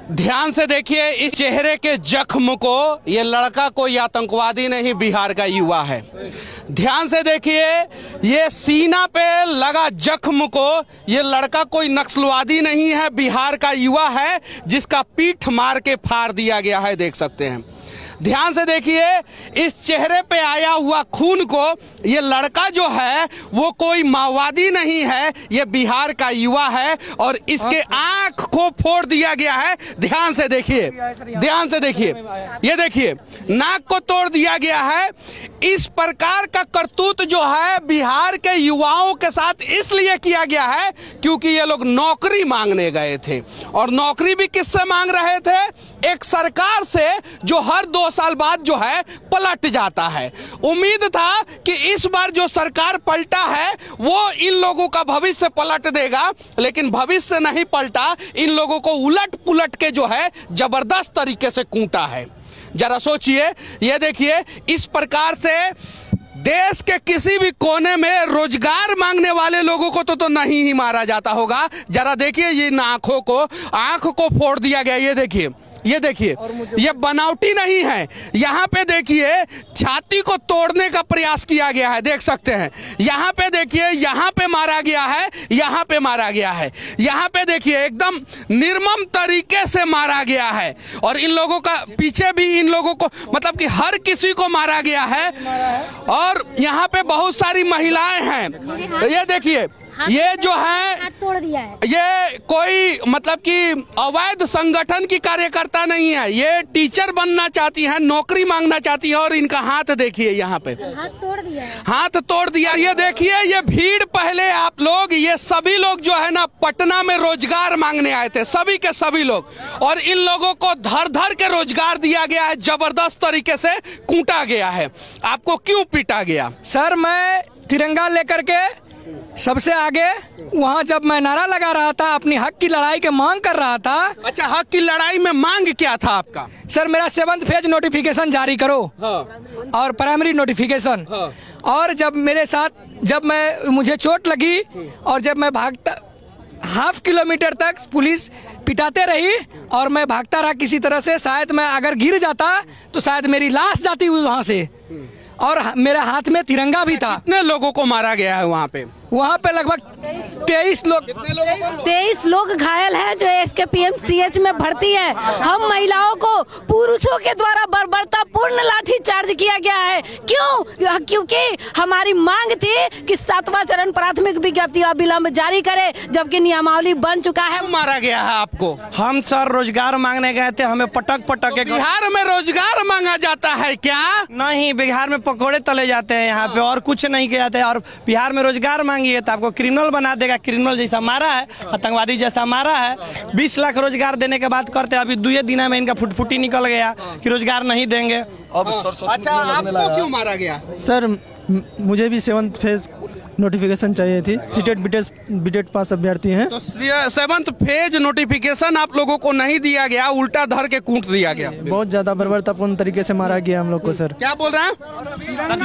ध्यान से देखिए इस चेहरे के जख्म को, ये लड़का कोई आतंकवादी नहीं, बिहार का युवा है। ध्यान से देखिए ये सीना पे लगा जख्म को, ये लड़का कोई नक्सलवादी नहीं है, बिहार का युवा है जिसका पीठ मार के फाड़ दिया गया है, देख सकते हैं। ध्यान से देखिए इस चेहरे पे आया हुआ खून को, ये लड़का जो है वो कोई माओवादी नहीं है, ये बिहार का युवा है और इसके आंख को फोड़ दिया गया है। ध्यान से देखिए, ध्यान से देखिए, ये देखिए नाक को तोड़ दिया गया है। इस प्रकार का करतूत जो है बिहार के युवाओं के साथ इसलिए किया गया है क्योंकि ये लोग नौकरी मांगने गए थे और नौकरी भी किससे मांग रहे थे? एक सरकार से जो हर 2 साल बाद जो है पलट जाता है। उम्मीद था कि इस बार जो सरकार पलटा है वो इन लोगों का भविष्य पलट देगा, लेकिन भविष्य नहीं पलटा, इन लोगों को उलट पुलट के जो है जबरदस्त तरीके से कूटा है। जरा सोचिए, ये देखिए इस प्रकार से देश के किसी भी कोने में रोजगार मांगने वाले लोगों को तो नहीं ही मारा जाता होगा। जरा देखिए ये आंखों को, आंख को फोड़ दिया गया। ये देखिए, ये देखिए, ये बनावटी नहीं है। यहाँ पे देखिए छाती को तोड़ने का प्रयास किया गया है, देख सकते हैं। यहाँ पे देखिए, यहाँ पे मारा गया है, यहाँ पे मारा गया है, यहाँ पे देखिए एकदम निर्मम तरीके से मारा गया है। और इन लोगों का पीछे भी इन लोगों को मतलब कि हर किसी को मारा गया है। और यहाँ पे बहुत सारी महिलाएं हैं। ये देखिए, ये जो है तोड़ दिया है। ये कोई मतलब कि अवैध संगठन की कार्यकर्ता नहीं है, ये टीचर बनना चाहती है, नौकरी मांगना चाहती है। और इनका हाथ देखिए, यहाँ पे हाथ तोड़ दिया है, हाथ तोड़ दिया। ये देखिए ये भीड़, पहले आप लोग, ये सभी लोग जो है ना पटना में रोजगार मांगने आए थे, सभी के सभी लोग, और इन लोगों को धर धर के रोजगार दिया गया है, जबरदस्त तरीके से कूटा गया है। आपको क्यों पीटा गया? सर मैं तिरंगा लेकर के सबसे आगे वहाँ जब मैं नारा लगा रहा था, अपनी हक की लड़ाई के मांग कर रहा था। अच्छा, हक की लड़ाई में मांग क्या था आपका? सर मेरा 7th फेज नोटिफिकेशन जारी करो। हाँ। और प्राइमरी नोटिफिकेशन। हाँ। और जब मेरे साथ मुझे चोट लगी और जब मैं भागता ½ किलोमीटर तक पुलिस पिटाते रही और मैं भागता रहा किसी तरह से, शायद मैं अगर गिर जाता तो शायद मेरी लाश जाती वहाँ से। और मेरे हाथ में तिरंगा भी था। कितने लोगों को मारा गया है वहाँ पे? वहाँ पे लगभग 23 लोग। 23 लोग घायल हैं जो SKPM-CH में भर्ती हैं। हम महिलाओं को पुरुषों के द्वारा बर्बरतापूर्ण लाठी चार्ज किया गया है। क्यों? क्योंकि हमारी मांग थी कि 7वां चरण प्राथमिक विज्ञप्ति अविलंब जारी करे, जबकि नियमावली बन चुका है। मारा गया है आपको? हम सर रोजगार मांगने गए थे, हमें पटक के बिहार में रोजगार मांगा जाता है क्या? नहीं, बिहार में पकोड़े तले जाते हैं यहाँ पे, और कुछ नहीं किया जाता है। और बिहार में रोजगार मांगिए तो आपको क्रिमिनल बना देगा। क्रिमिनल जैसा मारा है, आतंकवादी जैसा मारा है। 20 लाख रोजगार देने के बात करते हैं, अभी 2 दिन में इनका फुटफुटी निकल गया कि रोजगार नहीं देंगे। अच्छा, आपको क्यों मारा गया? सर मुझे भी 7th फेज नोटिफिकेशन चाहिए थी, सीटेट बीटेट पास अभ्यर्थी हैं। तो 7th फेज नोटिफिकेशन आप लोगों को नहीं दिया गया, उल्टा धर के कूट दिया गया। बहुत ज्यादा बर्बरतापूर्ण तरीके से मारा गया हम लोग को। सर क्या बोल रहे हैं?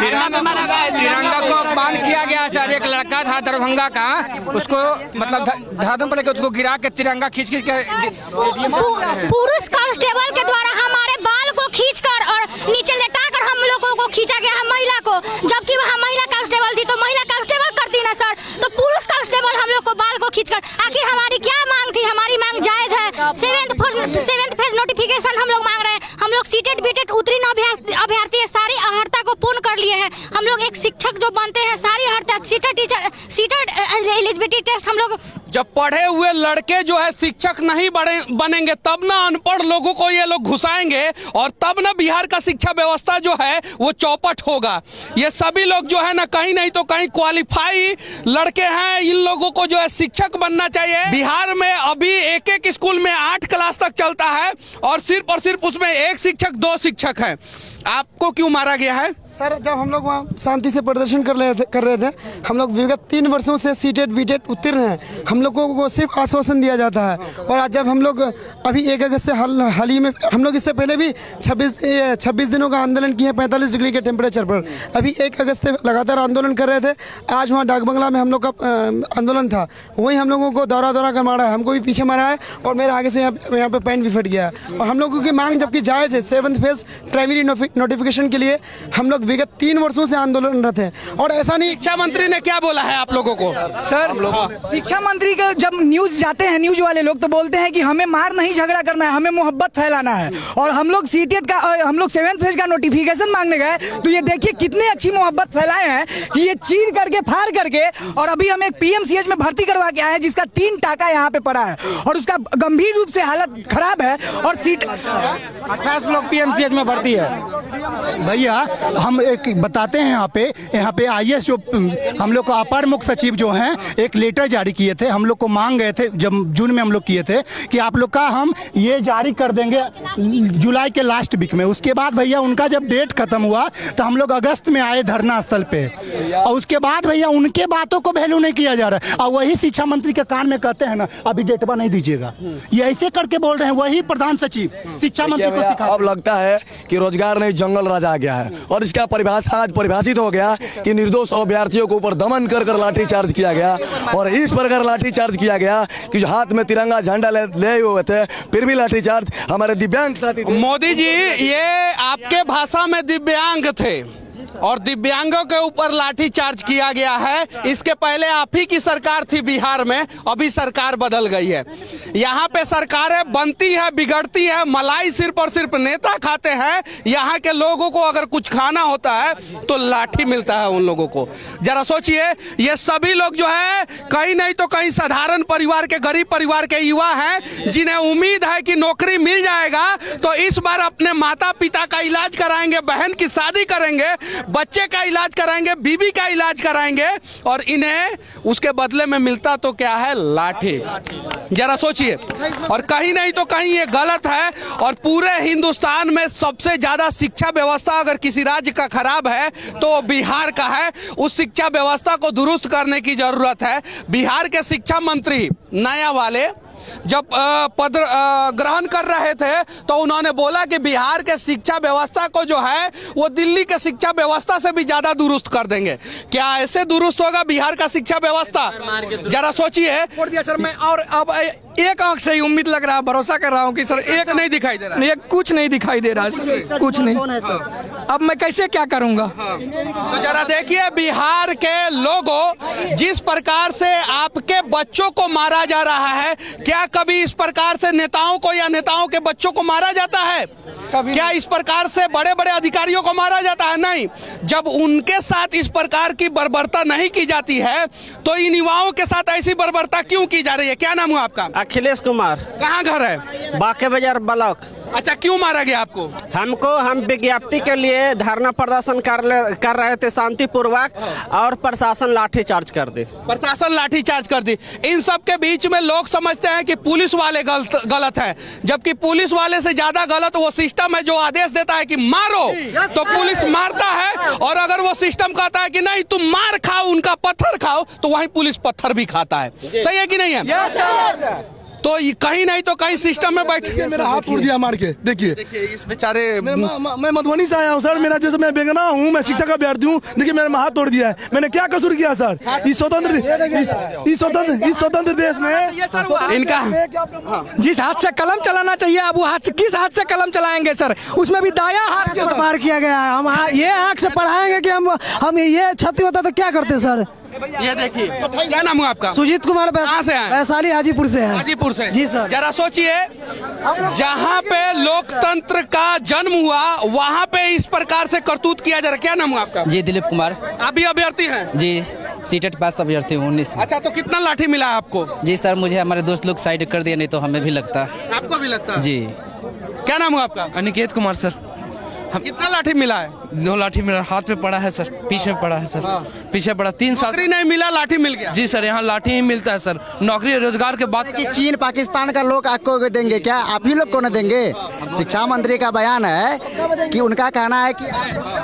तिरंगा को अपमान किया गया सर। एक लड़का था दरभंगा का, उसको मतलब धाधम पर उसको गिरा के तिरंगा खींच के पुरुष कांस्टेबल के द्वारा हमारे बाल को खींचकर और नीचे लेटाकर हम लोगों को खींचा गया है, महिला को, जबकि वहाँ महिला कांस्टेबल थी। तो महिला कांस्टेबल करती ना सर, तो पुरुष कांस्टेबल हम लोग को बाल को खींचकर, आखिर हमारी क्या मांग थी? हमारी मांग जायज है। 7th फेज नोटिफिकेशन हम लोग मांग रहे हैं। हम लोग सीटेट बीटेट उत्तीर्ण अभ्यर्थी सारी अर्हता को पूर्ण कर लिए हैं। हम लोग एक शिक्षक जो बनते हैं, सारी अर्हता, सीटेट एलिजिबिलिटी टेस्ट हम लोग। जब पढ़े हुए लड़के जो है शिक्षक नहीं बनेंगे तब ना अनपढ़ लोगों को ये लोग घुसाएंगे और तब ना बिहार का शिक्षा व्यवस्था जो है वो चौपट होगा। ये सभी लोग जो है ना कहीं नहीं तो कहीं क्वालिफाई लड़के हैं, इन लोगों को जो है शिक्षक बनना चाहिए। बिहार में अभी एक स्कूल में 8 क्लास तक चलता है और सिर्फ उसमें 1 शिक्षक 2 शिक्षक है। आपको क्यों मारा गया है? सर जब हम लोग वहाँ शांति से प्रदर्शन कर रहे थे हम लोग विगत 3 वर्षों से सीटेट बीटेट उत्तीर्ण हैं। हम लोगों को सिर्फ आश्वासन दिया जाता है। और आज जब हम लोग अभी 1 अगस्त से हाल ही में हम लोग इससे पहले भी 26 दिनों का आंदोलन किए 45 डिग्री के टेम्परेचर पर। अभी 1 अगस्त से लगातार आंदोलन कर रहे थे। आज वहाँ डाक बंगला में हम लोग का आंदोलन था, वहीं हम लोगों को दौरा कर मारा है, हमको भी पीछे मारा है और मेरे आगे से यहाँ पे पैंट भी फट गया है। और हम लोगों की मांग जबकि जायज़ है, 7th फेज प्राइमरी नोटिफिकेशन के लिए हम लोग विगत 3 वर्षों से आंदोलनरत हैं। और ऐसा नहीं, शिक्षा मंत्री ने क्या बोला है आप लोगों को? सर शिक्षा मंत्री का जब न्यूज जाते हैं, न्यूज वाले लोग तो बोलते हैं कि हमें मार नहीं झगड़ा करना है, हमें मोहब्बत फैलाना है। और हम लोग सीटेट का हम लोग 7th फेज का नोटिफिकेशन मांगने गए तो ये देखिए कितनी अच्छी मोहब्बत फैलाए हैं कि ये चीर करके फाड़ करके। और अभी हम एक PMCH में भर्ती करवा के आए हैं जिसका 3 टाका यहाँ पे पड़ा है और उसका गंभीर रूप से हालत खराब है। और सीट 28 लोग PMCH में भर्ती है। भैया हम एक बताते हैं, यहाँ पे IAS जो हम लोग को अपर मुख्य सचिव जो हैं एक लेटर जारी किए थे, हम लोग को मांग गए थे जब जून में हम लोग किए थे कि आप लोग का हम ये जारी कर देंगे जुलाई के लास्ट वीक में। उसके बाद भैया उनका जब डेट खत्म हुआ तो हम लोग अगस्त में आए धरना स्थल पे और उसके बाद भैया उनके बातों को वैल्यू नहीं किया जा रहा है। और वही शिक्षा मंत्री के कान में कहते हैं ना अभी डेटवा नहीं दीजिएगा, ये ऐसे करके बोल रहे हैं वही प्रधान सचिव शिक्षा मंत्री को सिखा। अब लगता है कि रोजगार नहीं जंगल राज आ गया है और इसका आज परिभाषित हो गया कि निर्दोष अभ्यर्थियों के ऊपर दमन कर लाठीचार्ज किया गया। और इस प्रकार लाठीचार्ज किया गया कि जो हाथ में तिरंगा झंडा ले हुए थे फिर भी लाठीचार्ज हमारे दिव्यांग साथी। मोदी जी ये आपके भाषा में दिव्यांग थे और दिव्यांगों के ऊपर लाठीचार्ज किया गया है। इसके पहले आप ही की सरकार थी बिहार में, अभी सरकार बदल गई है। यहाँ पे सरकारें बनती है बिगड़ती है, मलाई सिर्फ और सिर्फ नेता खाते हैं। यहाँ के लोगों को अगर कुछ खाना होता है तो लाठी मिलता है उन लोगों को। जरा सोचिए, ये सभी लोग जो है कहीं नहीं तो कहीं साधारण परिवार के, गरीब परिवार के युवा हैं जिन्हें उम्मीद है कि नौकरी मिल जाएगा तो इस बार अपने माता पिता का इलाज कराएंगे, बहन की शादी करेंगे, बच्चे का इलाज कराएंगे, बीबी का इलाज कराएंगे और इन्हें उसके बदले में मिलता तो क्या है? लाठी। जरा सोचिए। और कहीं नहीं तो कहीं ये गलत है। और पूरे हिंदुस्तान में सबसे ज्यादा शिक्षा व्यवस्था अगर किसी राज्य का खराब है तो बिहार का है। उस शिक्षा व्यवस्था को दुरुस्त करने की जरूरत है। बिहार के शिक्षा मंत्री नया वाले जब पद ग्रहण कर रहे थे तो उन्होंने बोला कि बिहार के शिक्षा व्यवस्था को जो है वो दिल्ली के शिक्षा व्यवस्था से भी ज्यादा दुरुस्त कर देंगे। क्या ऐसे दुरुस्त होगा बिहार का शिक्षा व्यवस्था? जरा सोचिए। सर मैं और अब एक आंख से ही उम्मीद लग रहा है, भरोसा कर रहा हूँ कि सर एक नहीं दिखाई दे रहा है। नहीं, कुछ नहीं दिखाई दे रहा है, कुछ नहीं। अब मैं कैसे क्या करूँगा? तो जरा देखिए बिहार के लोगों, जिस प्रकार से आपके बच्चों को मारा जा रहा है, क्या कभी इस प्रकार से नेताओं को या नेताओं के बच्चों को मारा जाता है? क्या इस प्रकार से बड़े बड़े अधिकारियों को मारा जाता है? नहीं। जब उनके साथ इस प्रकार की बर्बरता नहीं की जाती है तो इन युवाओं के साथ ऐसी बर्बरता क्यों की जा रही है? क्या नाम हुआ आपका? अखिलेश कुमार। कहाँ घर है? बाके बाजार ब्लॉक। अच्छा, क्यों मारा गया आपको? हम विज्ञप्ति के लिए धरना प्रदर्शन कर रहे थे शांतिपूर्वक और प्रशासन लाठीचार्ज कर दी। प्रशासन लाठीचार्ज कर दी। इन सब के बीच में लोग समझते हैं कि पुलिस वाले गलत है, जबकि पुलिस वाले से ज्यादा गलत वो सिस्टम है जो आदेश देता है कि मारो तो पुलिस मारता है। और अगर वो सिस्टम कहता है कि नहीं तुम मार खाओ, उनका पत्थर खाओ, तो वहीं पुलिस पत्थर भी खाता है। सही है कि नहीं है? तो कहीं नहीं तो कहीं सिस्टम में बैठ के मेरा हाथ तोड़ दिया मार के। देखिए इस बेचारे, मैं मधुबनी से आया हूँ सर। मेरा जैसे मैं बेगना हूँ, मैं शिक्षा का अभ्यर्थी हूँ। देखिए मेरा हाथ तोड़ दिया है। मैंने क्या कसूर किया सर? इस स्वतंत्र देश में इनका जिस हाथ से कलम चलाना चाहिए अब वो हाथ से किस हाथ से कलम चलाएंगे सर? उसमें भी दाया हाथ के पार किया गया है। हम ये आँख से पढ़ाएंगे कि हम ये क्षति होता तो क्या करते सर? ये देखिए, क्या नाम हुआ आपका? सुजीत कुमार। कहाँ से हैं? वैशाली हाजीपुर से है। हाजीपुर से? जी सर। जरा सोचिए, जहाँ पे लोकतंत्र का जन्म हुआ वहाँ पे इस प्रकार से करतूत किया जा रहा है। क्या नाम हुआ आपका? जी दिलीप कुमार। आप भी अभ्यर्थी हैं? जी सीटेट पास अभ्यर्थी हूँ 19। अच्छा, तो कितना लाठी मिला है आपको? जी सर मुझे हमारे दोस्त लोग साइड कर दिया, नहीं तो हमें भी लगता। आपको भी लगता? जी। क्या नाम हुआ आपका? अनिकेत कुमार सर। कितना लाठी मिला है? दो लाठी मेरा हाथ पे पड़ा है सर, पीछे पड़ा है सर, पीछे पड़ा 3 साल नौकरी नहीं मिला, लाठी मिल गया। जी सर, यहाँ लाठी ही मिलता है सर, नौकरी रोजगार के बात कि चीन पाकिस्तान का लोग आपको देंगे क्या, आप ही लोग को न देंगे? शिक्षा मंत्री का बयान है कि उनका कहना है कि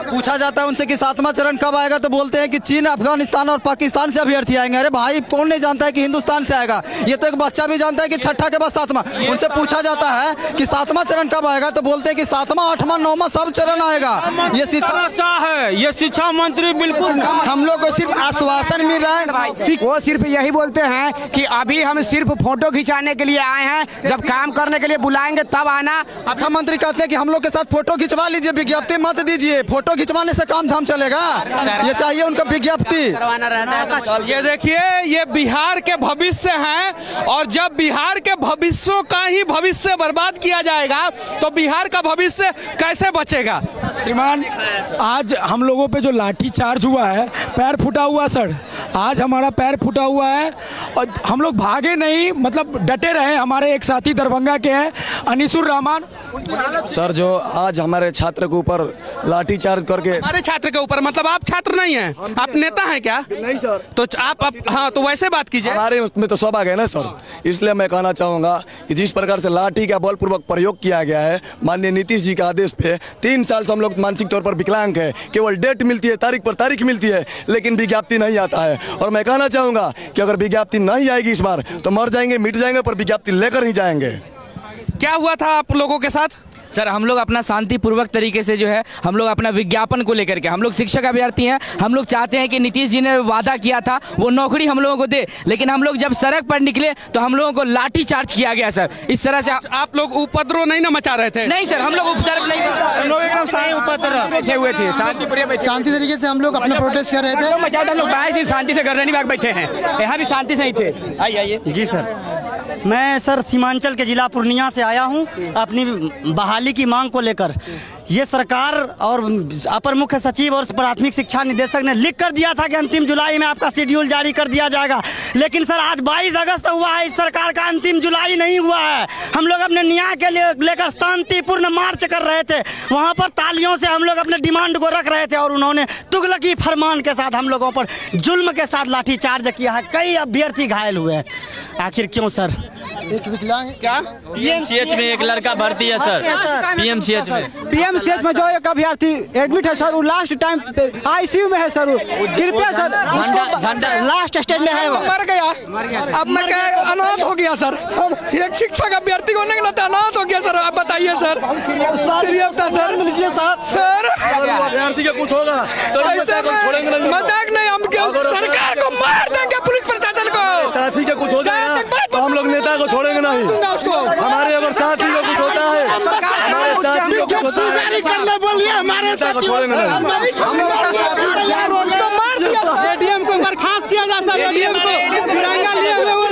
पूछा जाता है उनसे कि 7वां चरण कब आएगा तो बोलते हैं कि चीन, अफगानिस्तान और पाकिस्तान से अभ्यर्थी आएंगे। अरे भाई, कौन नहीं जानता है कि हिंदुस्तान से आएगा? ये तो एक बच्चा भी जानता है कि 6ठा के बाद 7वां। उनसे पूछा जाता है कि 7वां चरण कब आएगा तो बोलते हैं कि 7वां, 8वां, 9वां सब चरण आएगा। ये शिक्षा है, ये शिक्षा मंत्री बिल्कुल हम लोग को सिर्फ आश्वासन मिल रहा है। वो सिर्फ यही बोलते हैं कि अभी हम सिर्फ फोटो खिंचाने के लिए आए हैं, जब काम करने के लिए बुलाएंगे तब आना। अच्छा, मंत्री कहते हैं कि हम लोग के साथ फोटो खिंचवा लीजिए, विज्ञप्ति मत दीजिए। फोटो खिंचवाने से काम धाम चलेगा? ये चाहिए उनका विज्ञप्ति। ये देखिए, ये बिहार के भविष्य हैं, और जब बिहार के भविष्यों का ही भविष्य बर्बाद किया जाएगा तो बिहार का भविष्य कैसे बचेगा? श्रीमान, आज हम लोगों पे जो लाठी चार्ज हुआ है, पैर फूटा हुआ सर, आज हमारा पैर फूटा हुआ है और हम लोग भागे नहीं, मतलब डटे रहे। हमारे एक साथी दरभंगा के हैं, अनिसुर रहमान सर, जो आज हमारे छात्र के ऊपर लाठी चार्ज करके, हमारे छात्र के ऊपर, मतलब आप छात्र नहीं हैं, आप नेता हैं क्या? नहीं सर, तो आप हाँ, तो वैसे बात कीजिए। हमारे उसमें तो सब आ गए ना सर। इसलिए मैं कहना चाहूँगा कि जिस प्रकार से लाठी का बलपूर्वक प्रयोग किया गया है माननीय नीतीश जी के आदेश पे, 3 साल से हम लोग मानसिक तौर पर विकलांग है। केवल डेट मिलती है, तारीख पर तारीख मिलती है, लेकिन विज्ञप्ति नहीं आता है। और मैं कहना चाहूँगा कि अगर विज्ञप्ति नहीं आएगी इस बार तो मर जाएंगे, मिट जाएंगे, पर विज्ञप्ति लेकर ही जाएंगे। क्या हुआ था आप लोगों के साथ? सर, हम लोग अपना शांतिपूर्वक तरीके से जो है, हम लोग अपना विज्ञापन को लेकर के, हम लोग शिक्षक अभ्यर्थी हैं, हम लोग चाहते हैं कि नीतीश जी ने वादा किया था वो नौकरी हम लोगों को दे, लेकिन हम लोग जब सड़क पर निकले तो हम लोगों को लाठी चार्ज किया गया सर। इस तरह से आप लोग उपद्रव नहीं ना मचा रहे थे? नहीं सर, हम लोग उपद्रव नहीं, हम लोग एकदम उपद्रव बैठे हुए थे, शांति तरीके से हम लोग अपना प्रोटेस्ट कर रहे थे। हम लोग बाहर शांति से घर नहीं भाग बैठे हैं, यहाँ भी शांति से ही थे। आइए। जी सर, मैं सर सीमांचल के जिला पूर्णिया से आया हूँ अपनी बहाली की मांग को लेकर। ये सरकार और अपर मुख्य सचिव और प्राथमिक शिक्षा निदेशक ने लिख कर दिया था कि अंतिम जुलाई में आपका शेड्यूल जारी कर दिया जाएगा, लेकिन सर आज 22 अगस्त हुआ है, इस सरकार का अंतिम जुलाई नहीं हुआ है। हम लोग अपने न्याय के लिए लेकर शांतिपूर्ण मार्च कर रहे थे, वहाँ पर तालियों से हम लोग अपने डिमांड को रख रहे थे और उन्होंने तुगलकी फरमान के साथ हम लोगों पर जुल्म के साथ लाठीचार्ज किया है। कई अभ्यर्थी घायल हुए हैं। आखिर क्यों सर? एक विकलांग क्या पीएमसीएच में एक लड़का भर्ती है सर, पीएमसीएच में जो एक अभ्यर्थी एडमिट है सर, वो लास्ट टाइम आईसीयू में है सर। वो कृपया सर, उसको लास्ट स्टेज में है, वो मर गया। अब मैं क्या, अनाथ हो गया सर। एक शिक्षक अभ्यर्थी होने के नाते अनाथ हो गया सर। आप बताइए सर, सीरियस था सर। सर अभ्यर्थी का कुछ होगा तो मजाक नहीं, हम सरकार को मार देंगे, पुलिस प्रशासन को। साथी का कुछ हो जाएगा तो हम लोग नेता को छोड़ेंगे नहीं। हमारे अगर साथी को कुछ होता है, हमारे साथी को कुछ होता है, बोलिए हमारे को छोड़ेंगे नहीं। एडीएम को बर्खास्त किया जा सर, एडीएम को तिरंगा लिए हुए वो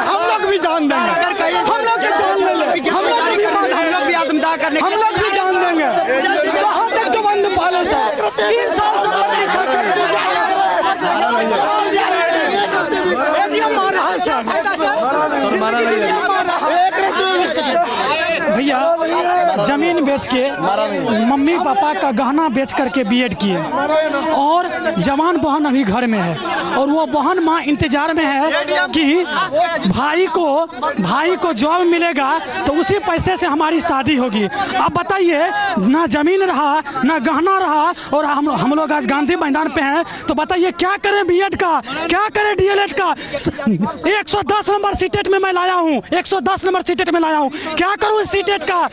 हम लोग भी जान देंगे, हम लोग भी जान देंगे, हम लोग भी आत्मदाह करने, हम लोग भी जान देंगे। कहाँ तक तो बंद पाले सर, 3 साल से भैया जमीन बेच के, मम्मी पापा का गहना बेच करके बीएड किए, और जवान बहन अभी घर में है, और वो बहन माँ इंतजार में है कि भाई को जॉब मिलेगा तो उसी पैसे से हमारी शादी होगी। अब बताइए, ना जमीन रहा, ना गहना रहा, और हम लोग आज गांधी मैदान पे हैं, तो बताइए क्या करें बीएड का, क्या करें डीएलएड का। 110 नंबर सीटेट में मैं लाया हूँ, 110 नंबर सीटेट में लाया हूँ, क्या करूँ इस सीटेट का।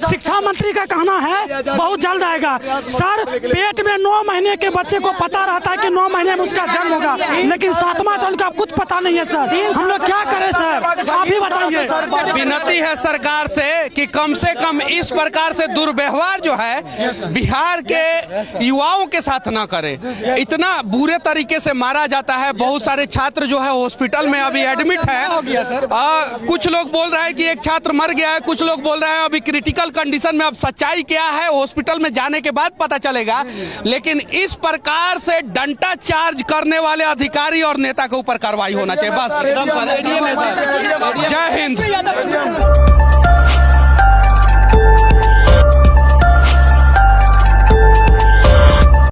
शिक्षा मंत्री का कहना है बहुत जल्द आएगा सर। पेट में 9 महीने के बच्चे को पता रहता है कि 9 महीने में उसका जन्म होगा, लेकिन 7वां चरण का कुछ पता नहीं है सर। हम लोग क्या करें सर, आप ही बताइए। विनती है सरकार से कि कम से कम इस प्रकार से दुर्व्यवहार जो है बिहार के युवाओं के साथ ना करे। इतना बुरे तरीके से मारा जाता है। बहुत सारे छात्र जो है हॉस्पिटल में अभी एडमिट है। कुछ लोग बोल रहे हैं कि एक छात्र मर गया है, कुछ लोग बोल रहे हैं अभी क्रिटिकल कंडीशन में। अब सच्चाई क्या है हॉस्पिटल में जाने के बाद पता चलेगा, लेकिन इस प्रकार से डंटा चार्ज करने वाले अधिकारी और नेता के ऊपर कार्रवाई होना चाहिए बस। जय हिंद।